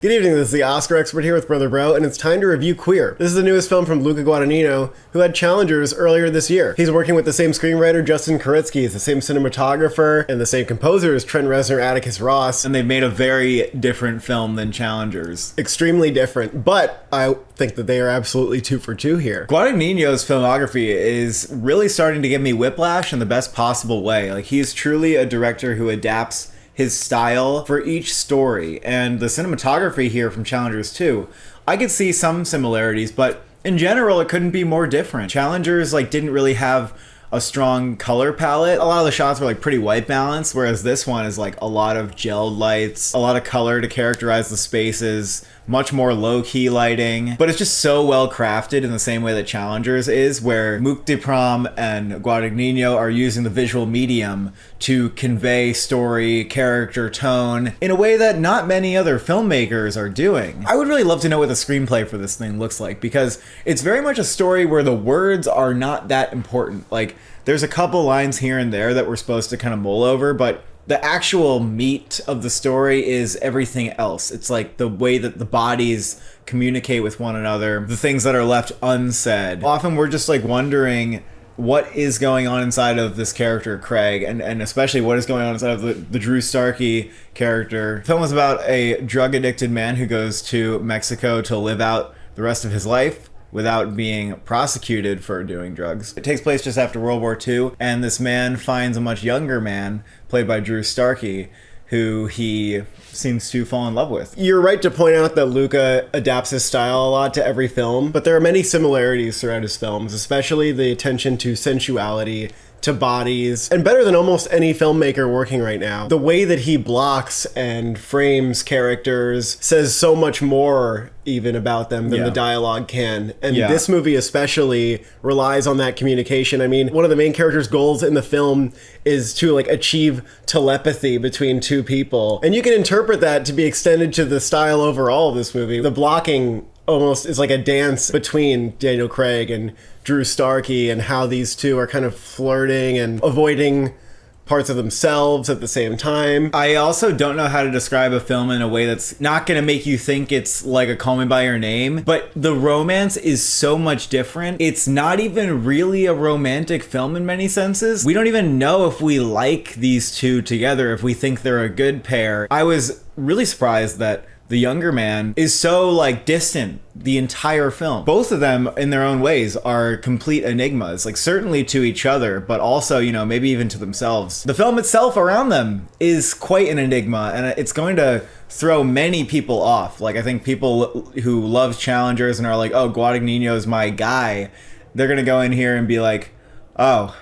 Good evening, this is the Oscar expert here with Brother Bro, and it's time to review Queer. This is the newest film from Luca Guadagnino, who had challengers earlier this year. He's working with the same screenwriter, Justin Koritsky, the same cinematographer, and the same composer as Trent Reznor, Atticus Ross. And they've made a very different film than Challengers. Extremely different, but I think that they are absolutely 2 for 2 here. Guadagnino's filmography is really starting to give me whiplash in the best possible way. Like, he's truly a director who adapts his style for each story, and the cinematography here from Challengers 2, I could see some similarities, but in general it couldn't be more different. Challengers didn't really have a strong color palette. A lot of the shots were pretty white balanced, whereas this one is a lot of gelled lights, a lot of color to characterize the spaces, much more low-key lighting, but it's just so well crafted in the same way that Challengers is, where Mukdipram and Guadagnino are using the visual medium to convey story, character, tone in a way that not many other filmmakers are doing. I would really love to know what the screenplay for this thing looks like, because it's very much a story where the words are not that important. There's a couple lines here and there that we're supposed to kind of mull over, but the actual meat of the story is everything else. It's the way that the bodies communicate with one another, the things that are left unsaid. Often we're just wondering what is going on inside of this character, Craig, and especially what is going on inside of the Drew Starkey character. The film is about a drug-addicted man who goes to Mexico to live out the rest of his life without being prosecuted for doing drugs. It takes place just after World War II, and this man finds a much younger man, played by Drew Starkey, who he seems to fall in love with. You're right to point out that Luca adapts his style a lot to every film, but there are many similarities throughout his films, especially the attention to sensuality, to bodies, and better than almost any filmmaker working right now, the way that he blocks and frames characters says so much more even about them than the dialogue can. And this movie especially relies on that communication. I mean, one of the main character's goals in the film is to achieve telepathy between two people. And you can interpret that to be extended to the style overall of this movie. The blocking almost is like a dance between Daniel Craig and Drew Starkey, and how these two are kind of flirting and avoiding parts of themselves at the same time. I also don't know how to describe a film in a way that's not going to make you think it's like a Call Me By Your Name, but the romance is so much different. It's not even really a romantic film in many senses. We don't even know if we like these two together, if we think they're a good pair. I was really surprised that the younger man is so distant the entire film. Both of them in their own ways are complete enigmas, certainly to each other, but also, maybe even to themselves. The film itself around them is quite an enigma, and it's going to throw many people off. I think people who love Challengers and are oh, Guadagnino is my guy, they're gonna go in here and be oh,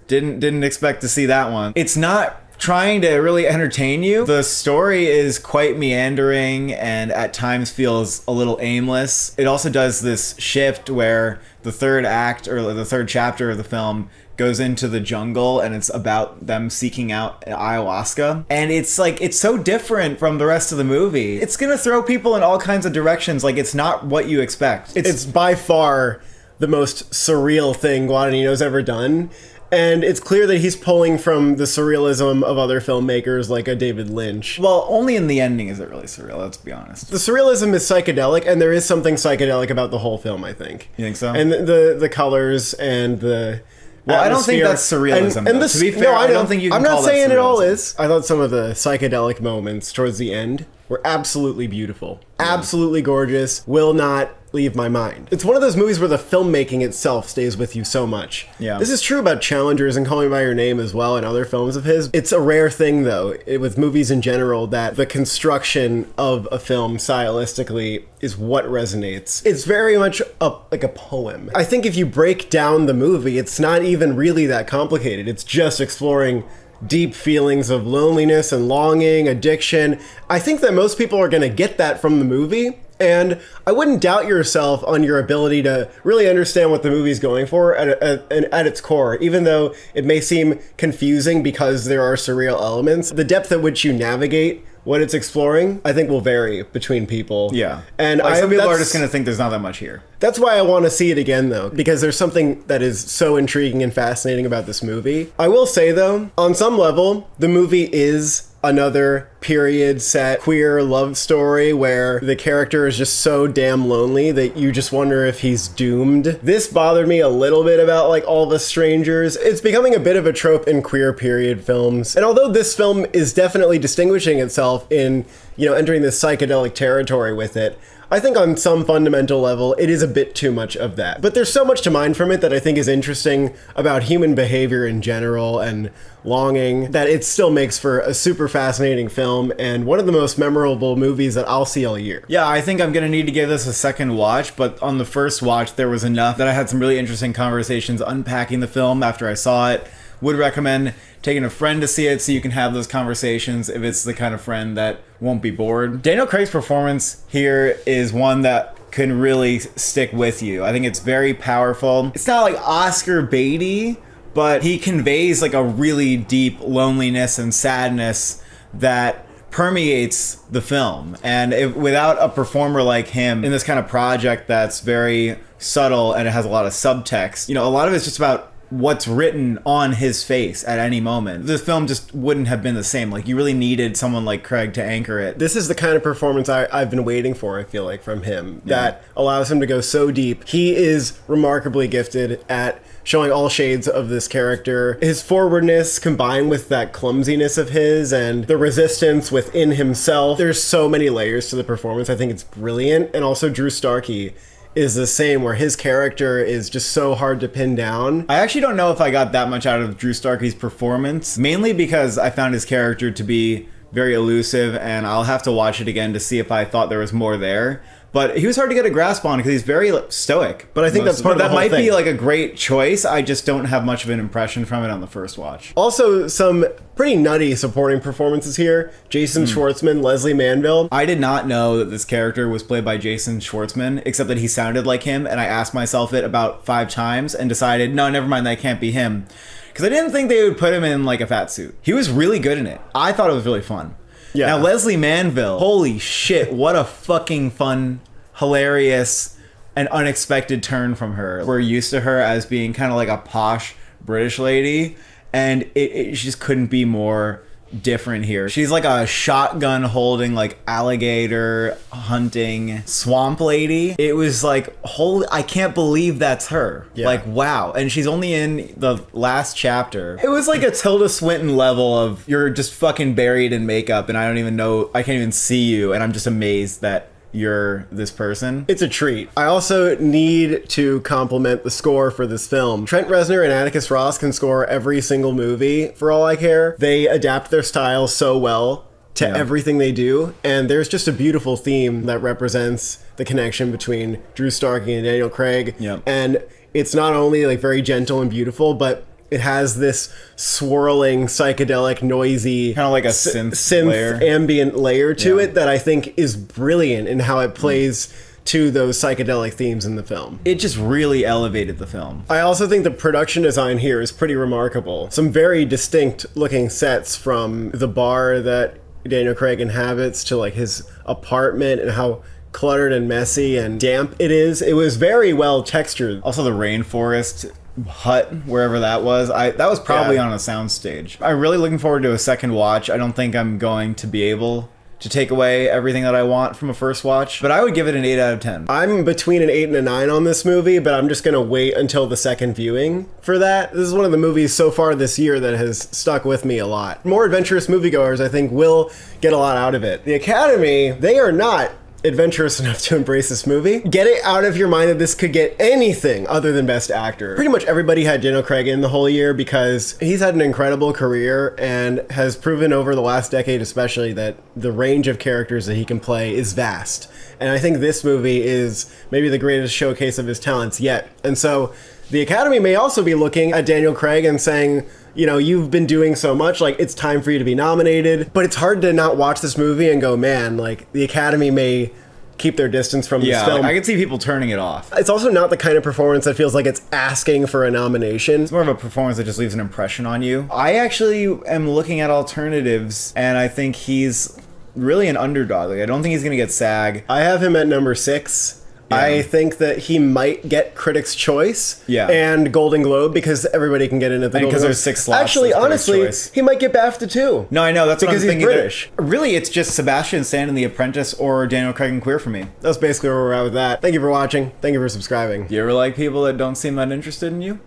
didn't expect to see that one. It's not trying to really entertain you. The story is quite meandering and at times feels a little aimless. It also does this shift where the third act, or the third chapter of the film, goes into the jungle, and it's about them seeking out ayahuasca. And it's it's so different from the rest of the movie. It's gonna throw people in all kinds of directions. It's not what you expect. It's by far the most surreal thing Guadagnino's ever done. And it's clear that he's pulling from the surrealism of other filmmakers like a David Lynch. Well, only in the ending is it really surreal, let's be honest. The surrealism is psychedelic, and there is something psychedelic about the whole film, I think. You think so? And the colors and the Well, I don't think that's surrealism. And to be fair, no, I don't think you can I'm call not that saying it all surrealism. is. I thought some of the psychedelic moments towards the end were absolutely beautiful. Absolutely gorgeous. Will not leave my mind. It's one of those movies where the filmmaking itself stays with you so much. Yeah. This is true about Challengers and Call Me By Your Name as well, and other films of his. It's a rare thing, though, with movies in general, that the construction of a film stylistically is what resonates. It's very much like a poem. I think if you break down the movie, it's not even really that complicated. It's just exploring deep feelings of loneliness and longing, addiction. I think that most people are going to get that from the movie. And I wouldn't doubt yourself on your ability to really understand what the movie's going for at its core, even though it may seem confusing because there are surreal elements. The depth at which you navigate what it's exploring, I think, will vary between people. Yeah. And some people are just going to think there's not that much here. That's why I want to see it again, though, because there's something that is so intriguing and fascinating about this movie. I will say, though, on some level, the movie is another period set queer love story where the character is just so damn lonely that you just wonder if he's doomed. This bothered me a little bit about like All of Us Strangers. It's becoming a bit of a trope in queer period films. And although this film is definitely distinguishing itself in, entering this psychedelic territory with it, I think on some fundamental level, it is a bit too much of that. But there's so much to mine from it that I think is interesting about human behavior in general and longing that it still makes for a super fascinating film and one of the most memorable movies that I'll see all year. Yeah, I think I'm going to need to give this a second watch, but on the first watch, there was enough that I had some really interesting conversations unpacking the film after I saw it. Would recommend taking a friend to see it so you can have those conversations if it's the kind of friend that won't be bored. Daniel Craig's performance here is one that can really stick with you. I think it's very powerful. It's not like Oscar baity, but he conveys like a really deep loneliness and sadness that permeates the film. And without a performer like him in this kind of project that's very subtle and it has a lot of subtext, a lot of it's just about what's written on his face at any moment. This film just wouldn't have been the same. Like, you really needed someone like Craig to anchor it. This is the kind of performance I've been waiting for, I feel like, from him, that allows him to go so deep. He is remarkably gifted at showing all shades of this character. His forwardness combined with that clumsiness of his and the resistance within himself. There's so many layers to the performance. I think it's brilliant. And also Drew Starkey is the same, where his character is just so hard to pin down. I actually don't know if I got that much out of Drew Starkey's performance, mainly because I found his character to be very elusive, and I'll have to watch it again to see if I thought there was more there. But he was hard to get a grasp on because he's very stoic. But I think that's part of the whole thing. That might be like a great choice. I just don't have much of an impression from it on the first watch. Also, some pretty nutty supporting performances here. Jason Schwartzman, Leslie Manville. I did not know that this character was played by Jason Schwartzman, except that he sounded like him, and I asked myself it about 5 times and decided, no, never mind, that can't be him. Because I didn't think they would put him in like a fat suit. He was really good in it. I thought it was really fun. Yeah. Now, Leslie Manville, holy shit, what a fucking fun, hilarious, and unexpected turn from her. We're used to her as being kind of like a posh British lady, and it just couldn't be more different here. She's like a shotgun holding, like alligator hunting swamp lady. It was like, holy, I can't believe that's her. Yeah. Like, wow. And she's only in the last chapter. It was like a Tilda Swinton level of you're just fucking buried in makeup and I don't even know, I can't even see you, and I'm just amazed that you're this person. It's a treat. I also need to compliment the score for this film. Trent Reznor and Atticus Ross can score every single movie for all I care. They adapt their style so well to everything they do, and there's just a beautiful theme that represents the connection between Drew Starkey and Daniel Craig. And it's not only like very gentle and beautiful, but it has this swirling, psychedelic, noisy, kind of like a synth layer, ambient layer to it that I think is brilliant in how it plays to those psychedelic themes in the film. It just really elevated the film. I also think the production design here is pretty remarkable. Some very distinct looking sets, from the bar that Daniel Craig inhabits to like his apartment, and how cluttered and messy and damp it is. It was very well textured. Also the rainforest hut, wherever that was, that was probably on a soundstage. I'm really looking forward to a second watch. I don't think I'm going to be able to take away everything that I want from a first watch, but I would give it an 8 out of 10. I'm between an 8 and a 9 on this movie, but I'm just gonna wait until the second viewing for that. This is one of the movies so far this year that has stuck with me a lot. More adventurous moviegoers, I think, will get a lot out of it. The Academy, they are not adventurous enough to embrace this movie. Get it out of your mind that this could get anything other than Best Actor. Pretty much everybody had Daniel Craig in the whole year because he's had an incredible career and has proven over the last decade especially that the range of characters that he can play is vast. And I think this movie is maybe the greatest showcase of his talents yet. And so the Academy may also be looking at Daniel Craig and saying, you know, you've been doing so much, like, it's time for you to be nominated. But it's hard to not watch this movie and go, man, like, the Academy may keep their distance from this film. Like, I can see people turning it off. It's also not the kind of performance that feels like it's asking for a nomination. It's more of a performance that just leaves an impression on you. I actually am looking at alternatives, and I think he's really an underdog. Like, I don't think he's going to get SAG. I have him at number 6. I think that he might get Critics' Choice and Golden Globe because everybody can get in at the Golden Globe. Because there's 6 slots. Actually, honestly, he might get BAFTA too. No, I know. That's because what I'm he's thinking. British. Really, it's just Sebastian Stan in The Apprentice or Daniel Craig in Queer for me. That's basically where we're at with that. Thank you for watching. Thank you for subscribing. Do you ever like people that don't seem that interested in you?